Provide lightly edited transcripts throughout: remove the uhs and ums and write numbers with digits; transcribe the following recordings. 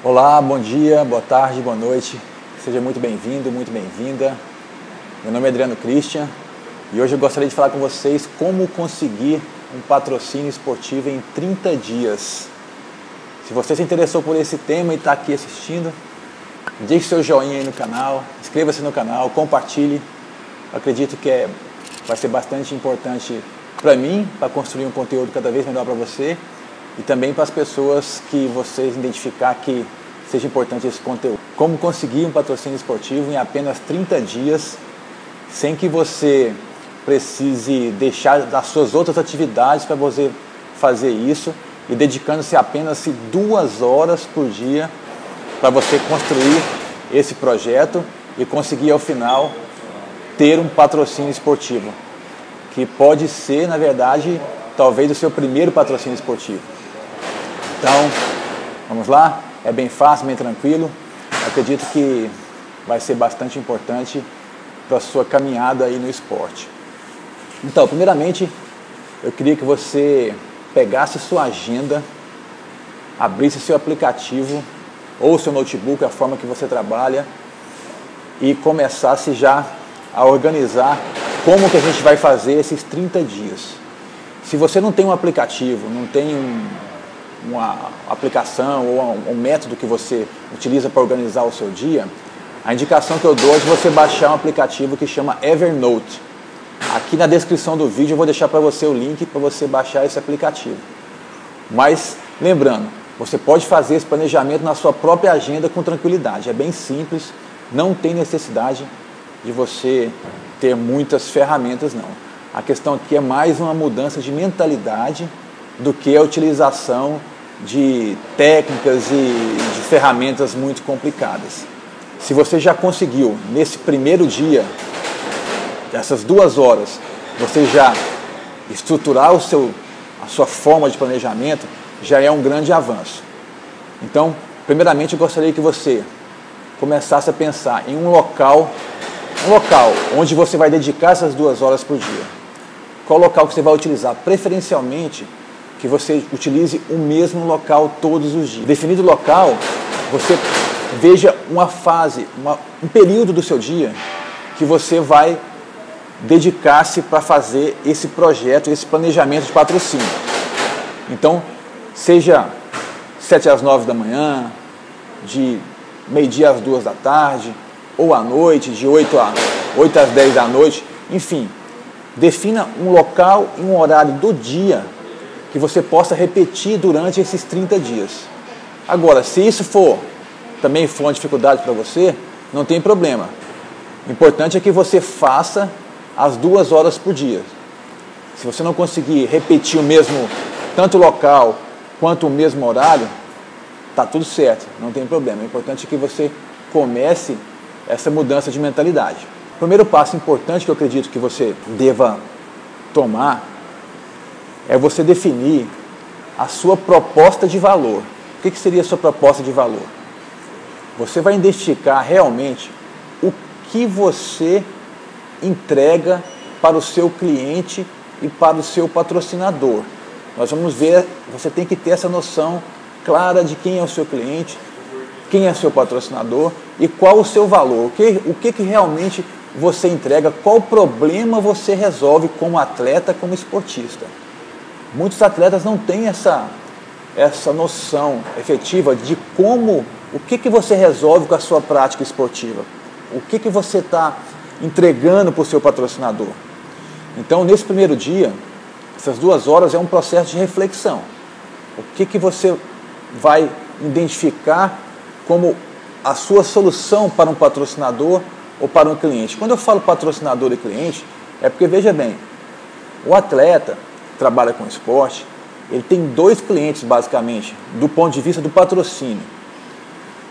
Olá, bom dia, boa tarde, boa noite. Seja muito bem-vindo, muito bem-vinda. Meu nome é Adriano Christian e hoje eu gostaria de falar com vocês como conseguir um patrocínio esportivo em 30 dias. Se você se interessou por esse tema e está aqui assistindo, deixe seu joinha aí no canal, inscreva-se no canal, compartilhe. Eu acredito que vai ser bastante importante para mim, para construir um conteúdo cada vez melhor para você e também para as pessoas que vocês identificar que seja importante esse conteúdo. Como conseguir um patrocínio esportivo em apenas 30 dias, sem que você precise deixar das suas outras atividades para você fazer isso e dedicando-se apenas 2 horas por dia para você construir esse projeto e conseguir ao final ter um patrocínio esportivo, que pode ser, na verdade, talvez o seu primeiro patrocínio esportivo. Então, vamos lá? É bem fácil, bem tranquilo. Acredito que vai ser bastante importante para a sua caminhada aí no esporte. Então, primeiramente, eu queria que você pegasse sua agenda, abrisse seu aplicativo ou seu notebook, a forma que você trabalha, e começasse já a organizar como que a gente vai fazer esses 30 dias. Se você não tem um aplicativo, não tem uma aplicação ou um método que você utiliza para organizar o seu dia, a indicação que eu dou é de você baixar um aplicativo que chama Evernote. Aqui na descrição do vídeo eu vou deixar para você o link para você baixar esse aplicativo. Mas, lembrando, você pode fazer esse planejamento na sua própria agenda com tranquilidade. É bem simples, não tem necessidade de você ter muitas ferramentas, não. A questão aqui é mais uma mudança de mentalidade do que a utilização de técnicas e de ferramentas muito complicadas. Se você já conseguiu, nesse primeiro dia, essas 2 horas, você já estruturar a sua forma de planejamento, já é um grande avanço. Então, primeiramente, eu gostaria que você começasse a pensar em um local onde você vai dedicar essas 2 horas por dia. Qual local que você vai utilizar? Preferencialmente, que você utilize o mesmo local todos os dias. Definido o local, você veja uma fase, um período do seu dia que você vai dedicar-se para fazer esse projeto, esse planejamento de patrocínio. Então, seja 7 às 9 da manhã, de meio-dia às 2 da tarde, ou à noite, de 8 às 10 da noite, enfim, defina um local e um horário do dia que você possa repetir durante esses 30 dias. Agora, se isso também for uma dificuldade para você, não tem problema. O importante é que você faça as 2 horas por dia. Se você não conseguir repetir o mesmo, tanto o local quanto o mesmo horário, tá tudo certo, não tem problema. O importante é que você comece essa mudança de mentalidade. O primeiro passo importante que eu acredito que você deva tomar é você definir a sua proposta de valor. O que seria a sua proposta de valor? Você vai identificar realmente o que você entrega para o seu cliente e para o seu patrocinador. Nós vamos ver, você tem que ter essa noção clara de quem é o seu cliente, quem é seu patrocinador e qual o seu valor, o que realmente você entrega, qual problema você resolve como atleta, como esportista. Muitos atletas não têm essa noção efetiva de o que você resolve com a sua prática esportiva, o que você está entregando para o seu patrocinador. Então, nesse primeiro dia, essas 2 horas é um processo de reflexão. O que você vai identificar como a sua solução para um patrocinador ou para um cliente? Quando eu falo patrocinador e cliente, é porque, veja bem, o atleta trabalha com esporte, ele tem 2 clientes basicamente, do ponto de vista do patrocínio.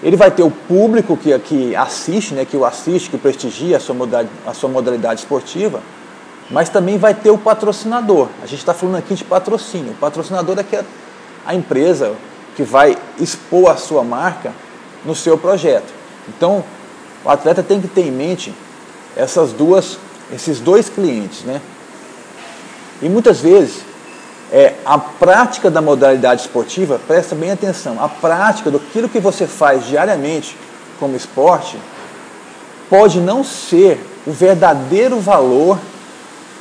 Ele vai ter o público que assiste, que prestigia a sua modalidade esportiva, mas também vai ter o patrocinador. A gente está falando aqui de patrocínio. O patrocinador é a empresa que vai expor a sua marca no seu projeto. Então, o atleta tem que ter em mente esses 2 clientes, né? E muitas vezes a prática da modalidade esportiva, presta bem atenção, a prática daquilo que você faz diariamente como esporte pode não ser o verdadeiro valor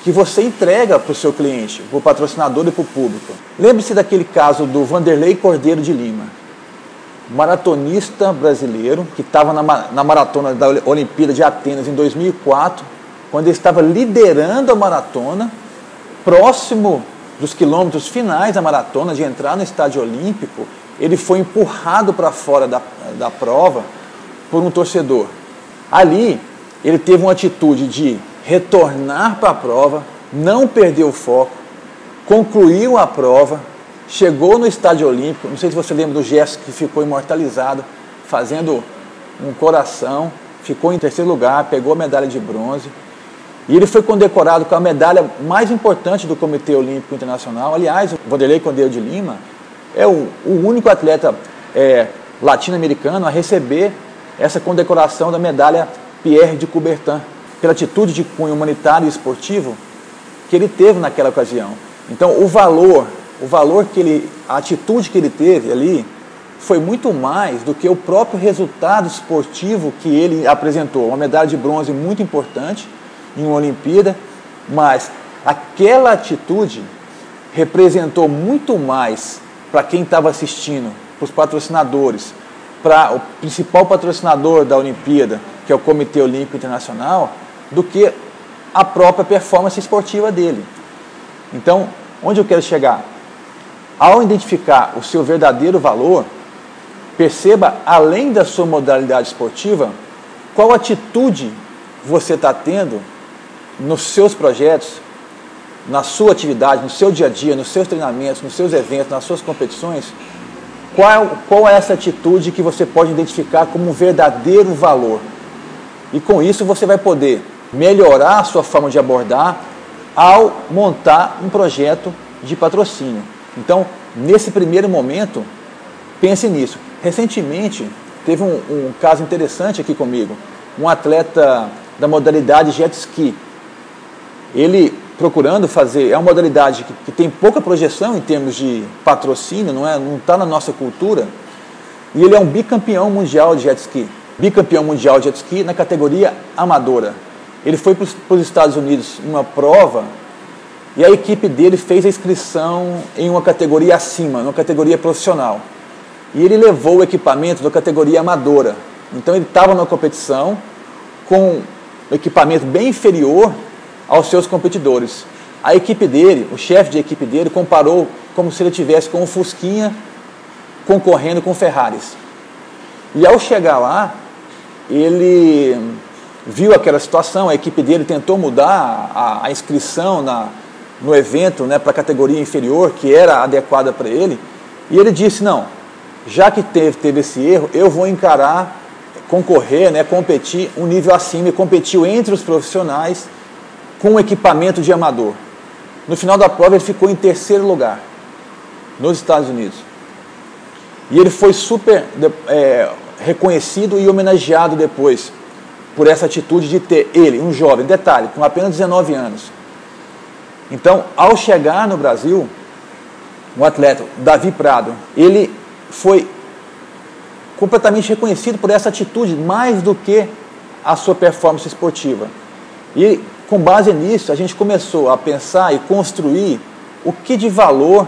que você entrega para o seu cliente, para o patrocinador e para o público. Lembre-se daquele caso do Vanderlei Cordeiro de Lima, maratonista brasileiro, que estava na maratona da Olimpíada de Atenas em 2004, quando ele estava liderando a maratona, próximo dos quilômetros finais da maratona, de entrar no estádio olímpico, ele foi empurrado para fora da prova por um torcedor. Ali, ele teve uma atitude de retornar para a prova, não perder o foco, concluiu a prova, chegou no estádio olímpico, não sei se você lembra do gesto que ficou imortalizado, fazendo um coração, ficou em terceiro lugar, pegou a medalha de bronze, e ele foi condecorado com a medalha mais importante do Comitê Olímpico Internacional. Aliás, o Vanderlei Cordeiro de Lima é o único atleta latino-americano a receber essa condecoração da medalha Pierre de Coubertin, pela atitude de cunho humanitário e esportivo que ele teve naquela ocasião. Então, a atitude que ele teve ali foi muito mais do que o próprio resultado esportivo que ele apresentou. Uma medalha de bronze muito importante em uma Olimpíada, mas aquela atitude representou muito mais para quem estava assistindo, para os patrocinadores, para o principal patrocinador da Olimpíada, que é o Comitê Olímpico Internacional, do que a própria performance esportiva dele. Então, onde eu quero chegar? Ao identificar o seu verdadeiro valor, perceba, além da sua modalidade esportiva, qual atitude você está tendo nos seus projetos, na sua atividade, no seu dia a dia, nos seus treinamentos, nos seus eventos, nas suas competições. Qual é essa atitude que você pode identificar como um verdadeiro valor? E com isso você vai poder melhorar a sua forma de abordar ao montar um projeto de patrocínio. Então, nesse primeiro momento, pense nisso. Recentemente, teve um caso interessante aqui comigo. Um atleta da modalidade jet ski. Ele procurando fazer, é uma modalidade que tem pouca projeção em termos de patrocínio, não está na nossa cultura, e ele é um bicampeão mundial de jet ski. Bicampeão mundial de jet ski na categoria amadora. Ele foi para os Estados Unidos em uma prova e a equipe dele fez a inscrição em uma categoria acima, numa categoria profissional. E ele levou o equipamento da categoria amadora. Então ele estava numa competição com um equipamento bem inferior aos seus competidores. A equipe dele, o chefe de equipe dele, comparou como se ele estivesse com um Fusquinha concorrendo com Ferraris. E ao chegar lá, ele viu aquela situação, a equipe dele tentou mudar a inscrição no evento, né, para a categoria inferior, que era adequada para ele, e ele disse, não, já que teve esse erro, eu vou encarar, concorrer, né, competir um nível acima, e competiu entre os profissionais com um equipamento de amador. No final da prova ele ficou em terceiro lugar, nos Estados Unidos. E ele foi super reconhecido e homenageado depois, por essa atitude de ter ele, um jovem, detalhe, com apenas 19 anos. Então, ao chegar no Brasil, o atleta Davi Prado, ele foi completamente reconhecido por essa atitude, mais do que a sua performance esportiva. E, com base nisso, a gente começou a pensar e construir o que de valor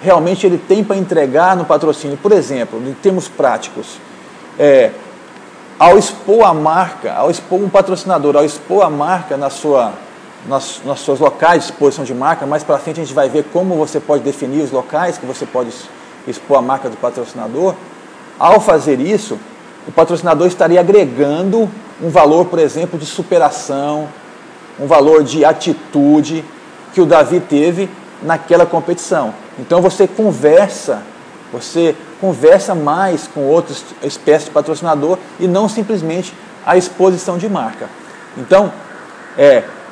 realmente ele tem para entregar no patrocínio. Por exemplo, em termos práticos, ao expor a marca, ao expor um patrocinador, ao expor a marca nas seus locais de exposição de marca, mais para frente a gente vai ver como você pode definir os locais que você pode expor a marca do patrocinador. Ao fazer isso, o patrocinador estaria agregando um valor, por exemplo, de superação, um valor de atitude que o Davi teve naquela competição. Então você conversa mais com outras espécies de patrocinador e não simplesmente a exposição de marca. Então,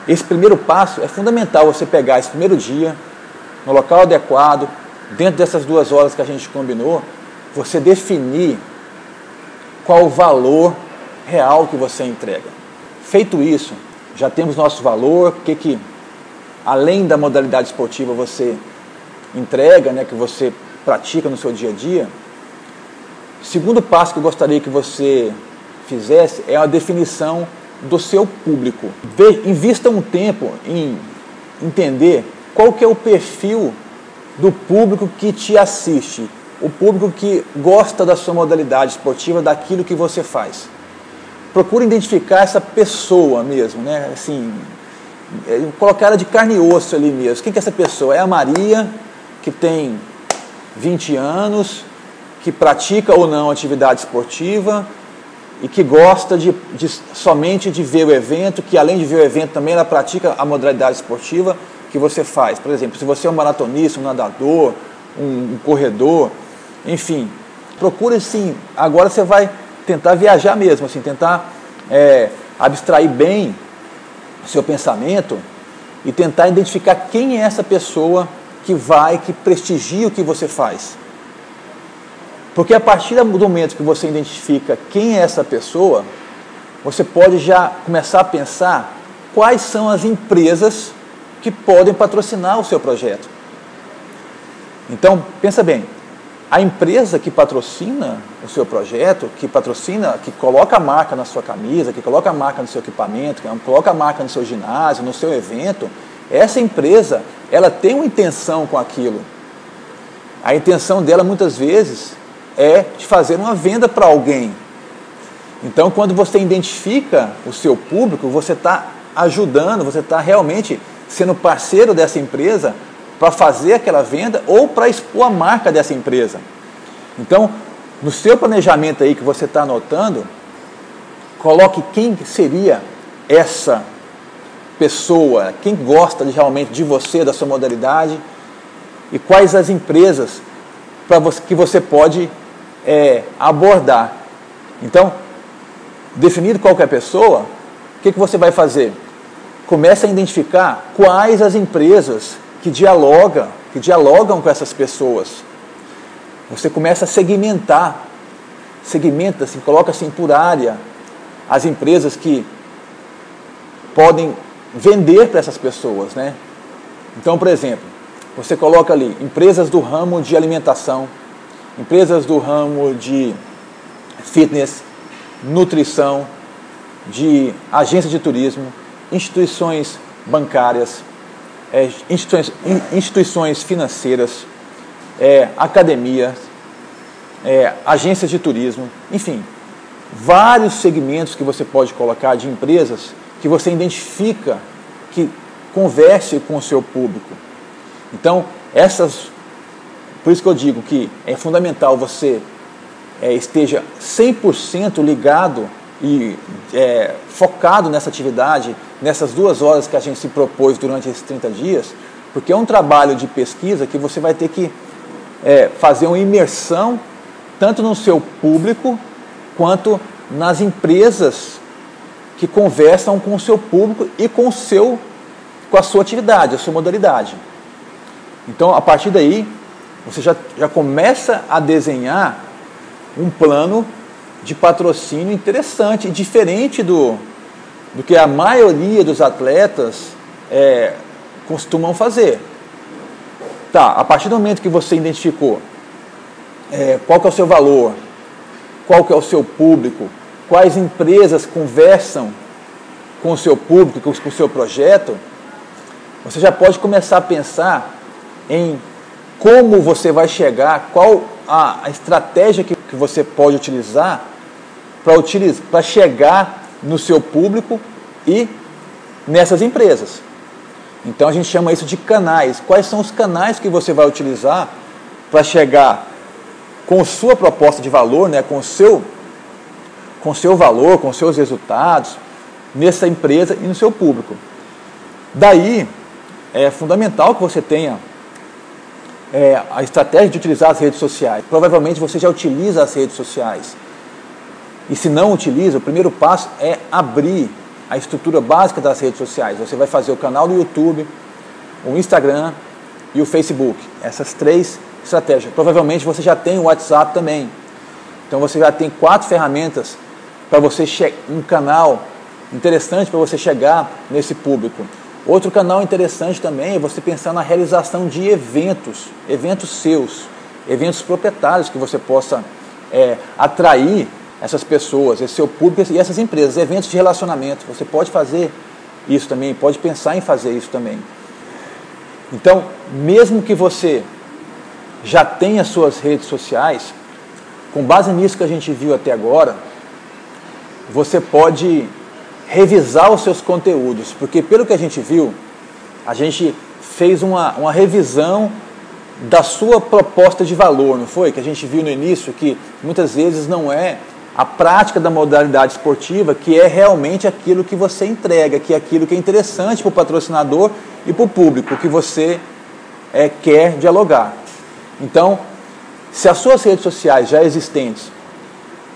esse primeiro passo é fundamental, você pegar esse primeiro dia, no local adequado, dentro dessas 2 horas que a gente combinou, você definir qual o valor real que você entrega. Feito isso, já temos nosso valor, além da modalidade esportiva você entrega, né, que você pratica no seu dia a dia, o segundo passo que eu gostaria que você fizesse é a definição do seu público. Invista um tempo em entender qual que é o perfil do público que te assiste, o público que gosta da sua modalidade esportiva, daquilo que você faz. Procure identificar essa pessoa mesmo, né? Assim, colocar ela de carne e osso ali mesmo. Quem que é essa pessoa? É a Maria, que tem 20 anos, que pratica ou não atividade esportiva e que gosta somente de ver o evento, que além de ver o evento também ela pratica a modalidade esportiva que você faz. Por exemplo, se você é um maratonista, um nadador, um corredor, enfim, procure sim. Agora você vai tentar viajar mesmo, assim, tentar abstrair bem o seu pensamento e tentar identificar quem é essa pessoa que prestigia o que você faz. Porque a partir do momento que você identifica quem é essa pessoa, você pode já começar a pensar quais são as empresas que podem patrocinar o seu projeto. Então, pensa bem, a empresa que patrocina o seu projeto, que coloca a marca na sua camisa, que coloca a marca no seu equipamento, que coloca a marca no seu ginásio, no seu evento, essa empresa, ela tem uma intenção com aquilo. A intenção dela, muitas vezes, é de fazer uma venda para alguém. Então, quando você identifica o seu público, você está ajudando, você está realmente sendo parceiro dessa empresa para fazer aquela venda ou para expor a marca dessa empresa. Então, no seu planejamento aí que você está anotando, coloque quem seria essa pessoa, quem gosta realmente de você, da sua modalidade, e quais as empresas que você pode abordar. Então, definido qual que é a pessoa, o que você vai fazer? Comece a identificar quais as empresas que dialogam com essas pessoas. Você começa a segmenta assim, coloca assim por área as empresas que podem vender para essas pessoas, né? Então, por exemplo, você coloca ali empresas do ramo de alimentação, empresas do ramo de fitness, nutrição, de agência de turismo, instituições bancárias, instituições financeiras, academias, agências de turismo, enfim, vários segmentos que você pode colocar de empresas que você identifica que converse com o seu público. Então, por isso que eu digo que é fundamental você esteja 100% ligado e focado nessa atividade, nessas 2 horas que a gente se propôs durante esses 30 dias, porque é um trabalho de pesquisa que você vai ter que fazer uma imersão tanto no seu público quanto nas empresas que conversam com o seu público e com a sua atividade, a sua modalidade. Então, a partir daí, você já começa a desenhar um plano de patrocínio interessante, diferente do que a maioria dos atletas costumam fazer. Tá, a partir do momento que você identificou qual que é o seu valor, qual que é o seu público, quais empresas conversam com o seu público, com o seu projeto, você já pode começar a pensar em como você vai chegar, qual a estratégia que você pode utilizar para chegar no seu público e nessas empresas. Então a gente chama isso de canais. Quais são os canais que você vai utilizar para chegar com sua proposta de valor, né, com seu valor, com seus resultados, nessa empresa e no seu público. Daí é fundamental que você tenha a estratégia de utilizar as redes sociais. Provavelmente você já utiliza as redes sociais. E se não utiliza, o primeiro passo é abrir a estrutura básica das redes sociais. Você vai fazer o canal do YouTube, o Instagram e o Facebook. Essas 3 estratégias. Provavelmente você já tem o WhatsApp também. Então você já tem 4 ferramentas para você um canal interessante para você chegar nesse público. Outro canal interessante também é você pensar na realização de eventos seus, eventos proprietários que você possa atrair essas pessoas, esse seu público e essas empresas, eventos de relacionamento. Você pode fazer isso também, pode pensar em fazer isso também. Então, mesmo que você já tenha suas redes sociais, com base nisso que a gente viu até agora, você pode revisar os seus conteúdos, porque pelo que a gente viu, a gente fez uma revisão da sua proposta de valor, não foi? Que a gente viu no início que muitas vezes não é a prática da modalidade esportiva que é realmente aquilo que você entrega, que é aquilo que é interessante para o patrocinador e para o público que você quer dialogar. Então, se as suas redes sociais já existentes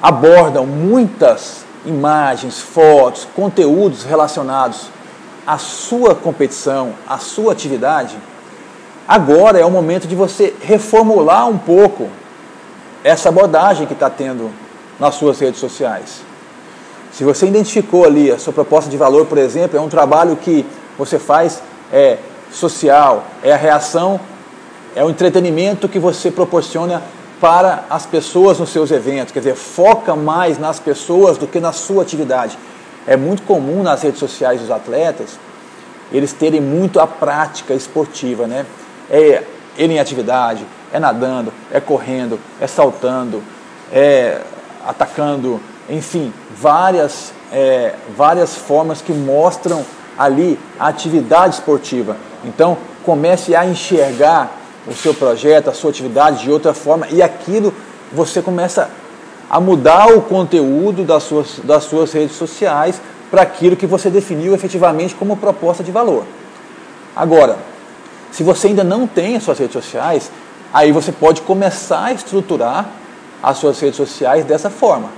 abordam muitas imagens, fotos, conteúdos relacionados à sua competição, à sua atividade, agora é o momento de você reformular um pouco essa abordagem que está tendo nas suas redes sociais. Se você identificou ali a sua proposta de valor, por exemplo, é um trabalho que você faz social, é a reação, é o entretenimento que você proporciona para as pessoas nos seus eventos, quer dizer, foca mais nas pessoas do que na sua atividade. É muito comum nas redes sociais dos atletas, eles terem muito a prática esportiva, né? É ele em atividade, é nadando, é correndo, é saltando, é atacando, enfim, várias formas que mostram ali a atividade esportiva. Então, comece a enxergar o seu projeto, a sua atividade de outra forma, e aquilo você começa a mudar o conteúdo das suas redes sociais para aquilo que você definiu efetivamente como proposta de valor. Agora, se você ainda não tem as suas redes sociais, aí você pode começar a estruturar as suas redes sociais dessa forma,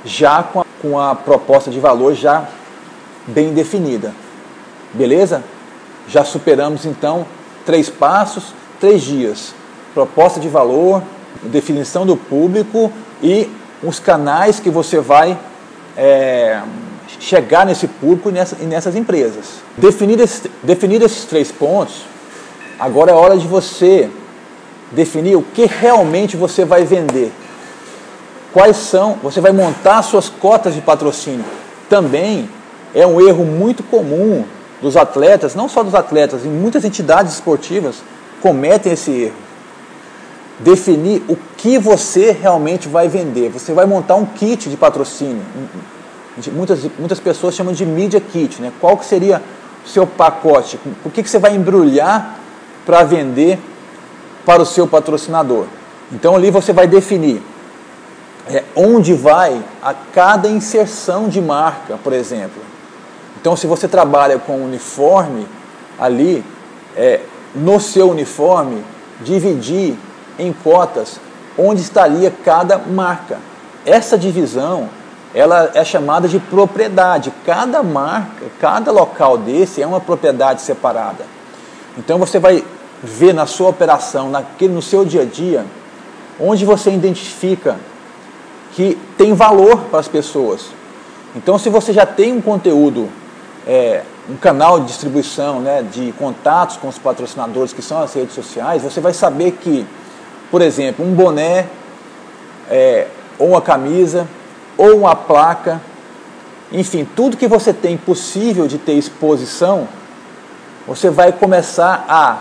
já com a proposta de valor já bem definida. Beleza? Já superamos então 3 passos, 3 dias, proposta de valor, definição do público e os canais que você vai chegar nesse público e nessas empresas. Definir esses 3 pontos, agora é hora de você definir o que realmente você vai vender. Você vai montar suas cotas de patrocínio. Também é um erro muito comum dos atletas, não só dos atletas, em muitas entidades esportivas cometem esse erro. Definir o que você realmente vai vender. Você vai montar um kit de patrocínio. Muitas pessoas chamam de media kit, né? Qual que seria o seu pacote? O que você vai embrulhar para vender para o seu patrocinador? Então ali você vai definir onde vai a cada inserção de marca, por exemplo. Então se você trabalha com uniforme, ali no seu uniforme, dividir em cotas onde estaria cada marca. Essa divisão, ela é chamada de propriedade. Cada marca, cada local desse é uma propriedade separada. Então você vai ver na sua operação, no seu dia a dia, onde você identifica que tem valor para as pessoas. Então se você já tem um conteúdo, um canal de distribuição, né, de contatos com os patrocinadores, que são as redes sociais, você vai saber que, por exemplo, um boné, ou uma camisa, ou uma placa, enfim, tudo que você tem possível de ter exposição, você vai começar a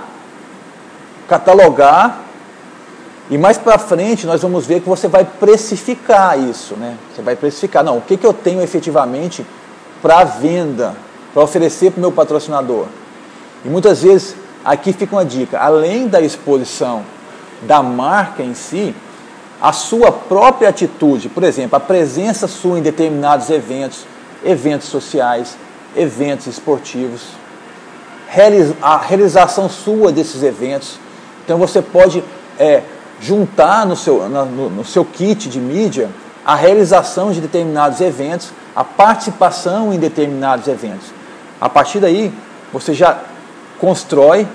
catalogar, e mais para frente nós vamos ver que você vai precificar isso, né? Você vai precificar, não, o que eu tenho efetivamente para venda, para oferecer para o meu patrocinador. E muitas vezes, aqui fica uma dica, além da exposição da marca em si, a sua própria atitude, por exemplo, a presença sua em determinados eventos sociais, eventos esportivos, a realização sua desses eventos. Então você pode juntar no seu kit de mídia a realização de determinados eventos, a participação em determinados eventos. A partir daí, você já constrói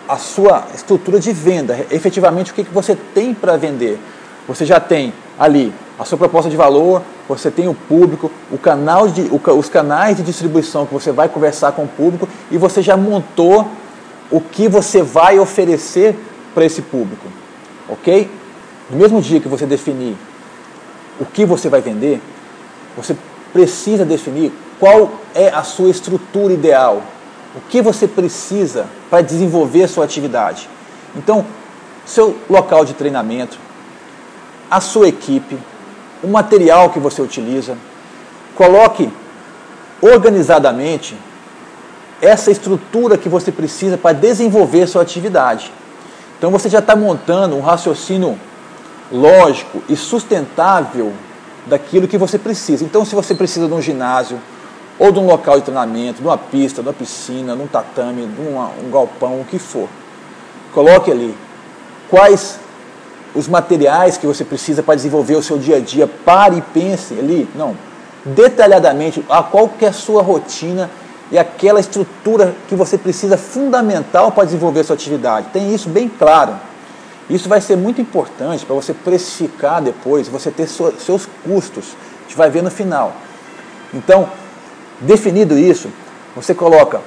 a sua estrutura de venda, efetivamente o que você tem para vender. Você já tem ali a sua proposta de valor, você tem o público, os canais de distribuição que você vai conversar com o público e você já montou o que você vai oferecer para esse público, ok? No mesmo dia que você definir o que você vai vender, você precisa definir qual é a sua estrutura ideal, o que você precisa para desenvolver a sua atividade. Então, seu local de treinamento, a sua equipe, o material que você utiliza, coloque organizadamente essa estrutura que você precisa para desenvolver a sua atividade. Então você já está montando um raciocínio lógico e sustentável daquilo que você precisa. Então, se você precisa de um ginásio, ou de um local de treinamento, de uma pista, de uma piscina, de um tatame, de um galpão, o que for, coloque ali quais os materiais que você precisa para desenvolver o seu dia a dia. Pare e pense ali, detalhadamente, qual que é a sua rotina e aquela estrutura que você precisa fundamental para desenvolver a sua atividade. Tem isso bem claro. Isso vai ser muito importante para você precificar depois, você ter seus custos. A gente vai ver no final. Então, definido isso, você coloca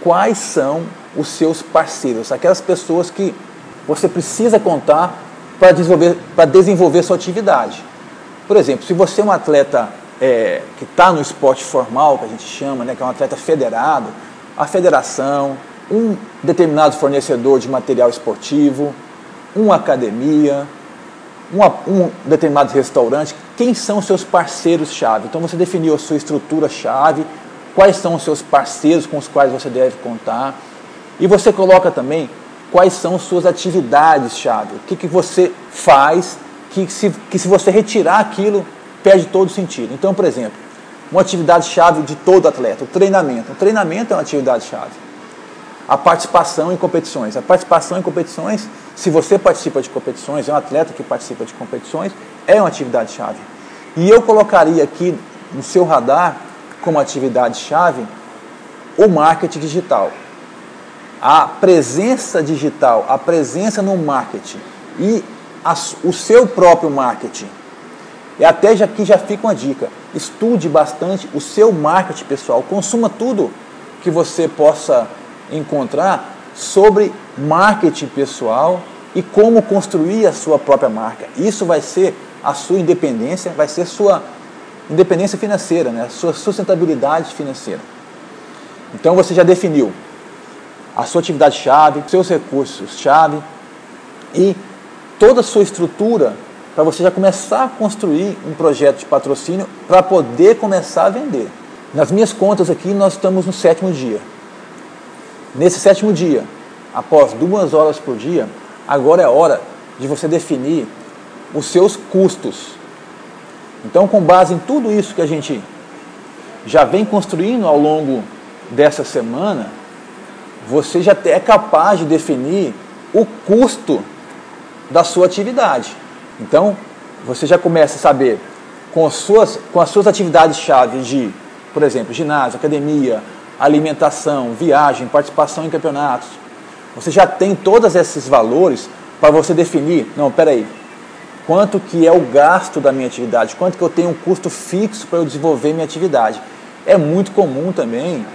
quais são os seus parceiros, aquelas pessoas que você precisa contar para desenvolver sua atividade. Por exemplo, se você é um atleta que está no esporte formal, que a gente chama, que é um atleta federado, a federação, um determinado fornecedor de material esportivo, uma academia, um determinado restaurante, quem são os seus parceiros-chave? Então você definiu a sua estrutura-chave, quais são os seus parceiros com os quais você deve contar, e você coloca também quais são suas atividades-chave, o que você faz, que se você retirar aquilo, perde todo o sentido. Então, por exemplo, uma atividade-chave de todo atleta, o treinamento. O treinamento é uma atividade-chave. A participação em competições. A participação em competições, se você participa de competições, é um atleta que participa de competições, é uma atividade-chave. E eu colocaria aqui no seu radar, como atividade-chave, o marketing digital. A presença digital, a presença no marketing e o seu próprio marketing. E até aqui já fica uma dica, estude bastante o seu marketing pessoal, consuma tudo que você possa encontrar sobre marketing pessoal e como construir a sua própria marca. Isso vai ser a sua independência, vai ser sua independência financeira, a sua sustentabilidade financeira. Então você já definiu a sua atividade-chave, seus recursos-chave e toda a sua estrutura para você já começar a construir um projeto de patrocínio para poder começar a vender. Nas minhas contas aqui, nós estamos no 7º dia. Nesse 7º dia, após 2 horas por dia, agora é hora de você definir os seus custos. Então, com base em tudo isso que a gente já vem construindo ao longo dessa semana, você já é capaz de definir o custo da sua atividade. Então, você já começa a saber com as suas atividades-chave de, por exemplo, ginásio, academia, alimentação, viagem, participação em campeonatos. Você já tem todos esses valores para você definir, quanto que é o gasto da minha atividade, quanto que eu tenho um custo fixo para eu desenvolver minha atividade. É muito comum também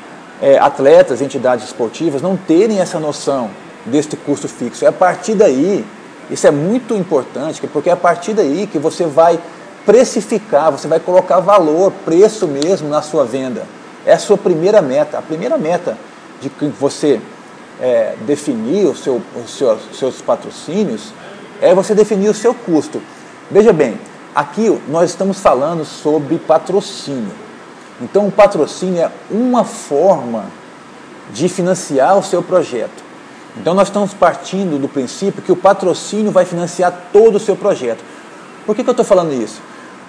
atletas, entidades esportivas não terem essa noção deste custo fixo. É a partir daí, isso é muito importante, porque é a partir daí que você vai precificar, você vai colocar valor, preço mesmo na sua venda. É a sua primeira meta. A primeira meta de que você definir os seus patrocínios é você definir o seu custo. Veja bem, aqui nós estamos falando sobre patrocínio. Então o patrocínio é uma forma de financiar o seu projeto. Então nós estamos partindo do princípio que o patrocínio vai financiar todo o seu projeto. Por que eu estou falando isso?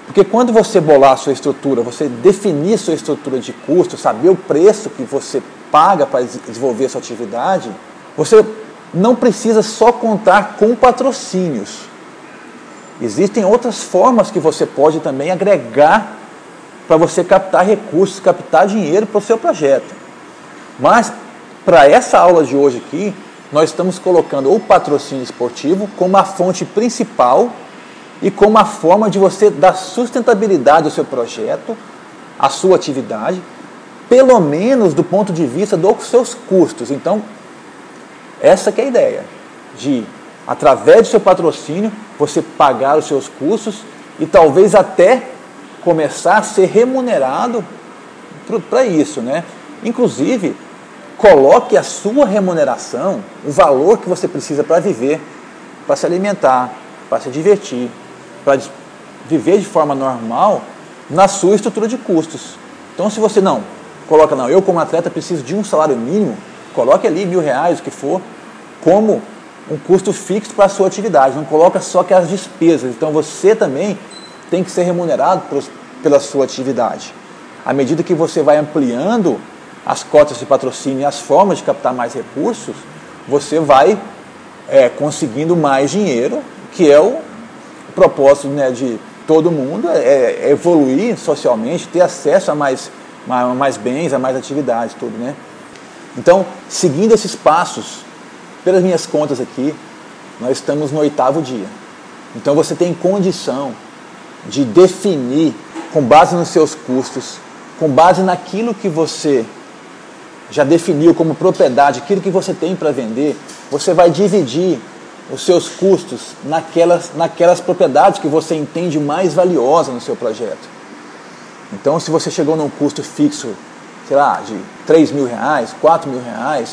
Porque quando você bolar a sua estrutura, você definir sua estrutura de custo, saber o preço que você paga para desenvolver a sua atividade, você não precisa só contar com patrocínios. Existem outras formas que você pode também agregar para você captar recursos, captar dinheiro para o seu projeto. Mas, para essa aula de hoje aqui, nós estamos colocando o patrocínio esportivo como a fonte principal e como a forma de você dar sustentabilidade ao seu projeto, à sua atividade, pelo menos do ponto de vista dos seus custos. Então, essa que é a ideia, de, através do seu patrocínio, você pagar os seus custos e talvez até começar a ser remunerado para isso, né? Inclusive, coloque a sua remuneração, o valor que você precisa para viver, para se alimentar, para se divertir, para viver de forma normal, na sua estrutura de custos. Então, se você não coloca, não, eu como atleta preciso de um salário mínimo, coloque ali R$1.000, o que for, como um custo fixo para a sua atividade. Não coloca só aquelas despesas. Então, você também tem que ser remunerado pela sua atividade. À medida que você vai ampliando as cotas de patrocínio e as formas de captar mais recursos, você vai conseguindo mais dinheiro, que é o propósito, né, de todo mundo, é evoluir socialmente, ter acesso a mais bens, a mais atividades, tudo, né? Então, seguindo esses passos, pelas minhas contas aqui, nós estamos no 8º dia. Então, você tem condição de definir, com base nos seus custos, com base naquilo que você já definiu como propriedade, aquilo que você tem para vender, você vai dividir os seus custos naquelas propriedades que você entende mais valiosa no seu projeto. Então, se você chegou num custo fixo, sei lá, de R$3.000, R$4.000,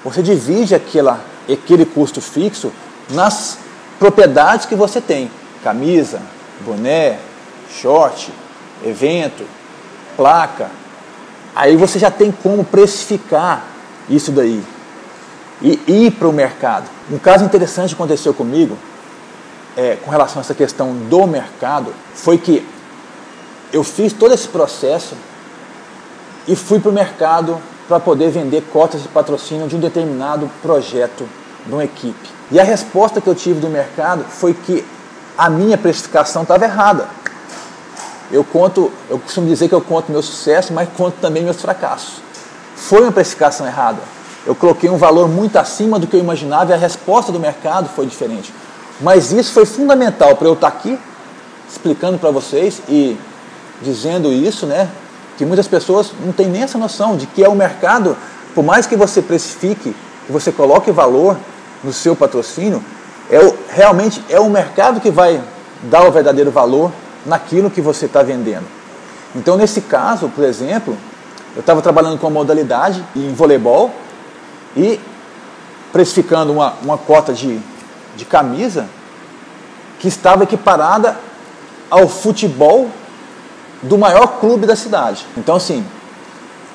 você divide aquele custo fixo nas propriedades que você tem. Camisa, boné, short, evento, placa. Aí você já tem como precificar isso daí e ir para o mercado. Um caso interessante que aconteceu comigo, com relação a essa questão do mercado, foi que eu fiz todo esse processo e fui para o mercado para poder vender cotas de patrocínio de um determinado projeto de uma equipe. E a resposta que eu tive do mercado foi que a minha precificação estava errada. Eu costumo dizer que eu conto meu sucesso, mas conto também meus fracassos. Foi uma precificação errada. Eu coloquei um valor muito acima do que eu imaginava e a resposta do mercado foi diferente. Mas isso foi fundamental para eu estar aqui explicando para vocês e dizendo isso, né? Que muitas pessoas não têm nem essa noção de que é o mercado, por mais que você precifique, que você coloque valor no seu patrocínio, realmente é o mercado que vai dar o verdadeiro valor naquilo que você está vendendo. Então, nesse caso, por exemplo, eu estava trabalhando com uma modalidade em voleibol e precificando uma cota de camisa que estava equiparada ao futebol do maior clube da cidade. Então, assim,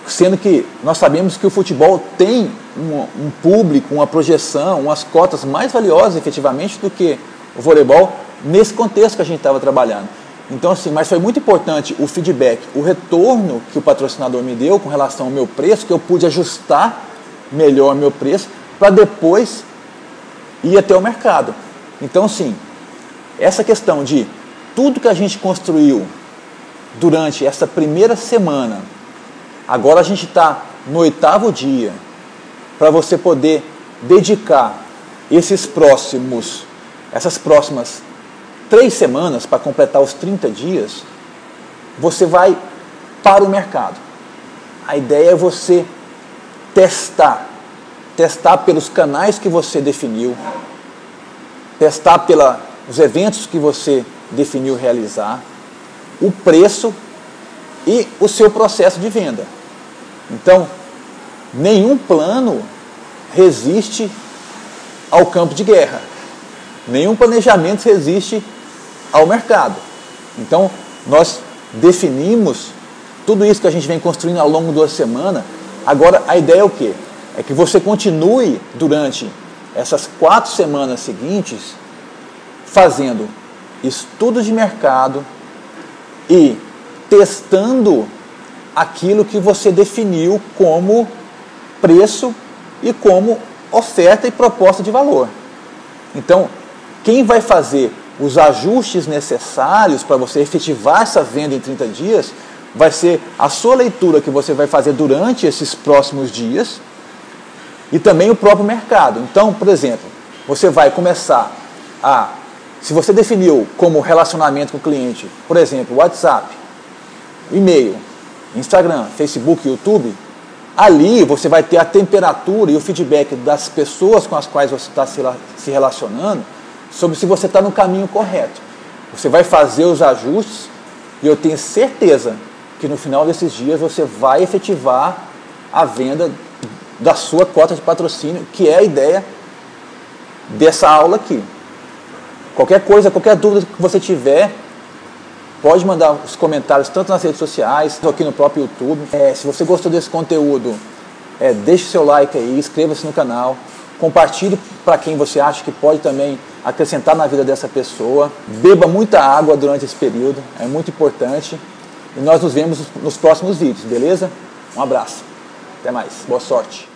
sendo que nós sabemos que o futebol tem um público, uma projeção, umas cotas mais valiosas efetivamente do que o voleibol nesse contexto que a gente estava trabalhando. Então, assim, mas foi muito importante o feedback, o retorno que o patrocinador me deu com relação ao meu preço, que eu pude ajustar melhor meu preço para depois ir até o mercado. Então, assim, essa questão de tudo que a gente construiu durante essa primeira semana, agora a gente está no 8º dia, para você poder dedicar essas próximas 3 semanas para completar os 30 dias, você vai para o mercado. A ideia é você testar pelos canais que você definiu, testar pelos eventos que você definiu realizar, o preço e o seu processo de venda. Então, nenhum plano resiste ao campo de guerra. Nenhum planejamento resiste ao mercado. Então, nós definimos tudo isso que a gente vem construindo ao longo da semana. Agora, a ideia é o quê? É que você continue durante essas 4 semanas seguintes fazendo estudo de mercado e testando aquilo que você definiu como preço e como oferta e proposta de valor. Então, quem vai fazer os ajustes necessários para você efetivar essa venda em 30 dias vai ser a sua leitura que você vai fazer durante esses próximos dias e também o próprio mercado. Então, por exemplo, você vai começar a Se você definiu como relacionamento com o cliente, por exemplo, WhatsApp, e-mail, Instagram, Facebook, YouTube, ali você vai ter a temperatura e o feedback das pessoas com as quais você está se relacionando sobre se você está no caminho correto. Você vai fazer os ajustes e eu tenho certeza que no final desses dias você vai efetivar a venda da sua cota de patrocínio, que é a ideia dessa aula aqui. Qualquer coisa, qualquer dúvida que você tiver, pode mandar os comentários tanto nas redes sociais, aqui no próprio YouTube. Se você gostou desse conteúdo, deixe seu like aí, inscreva-se no canal, compartilhe para quem você acha que pode também acrescentar na vida dessa pessoa. Beba muita água durante esse período, é muito importante. E nós nos vemos nos próximos vídeos, beleza? Um abraço, até mais, boa sorte.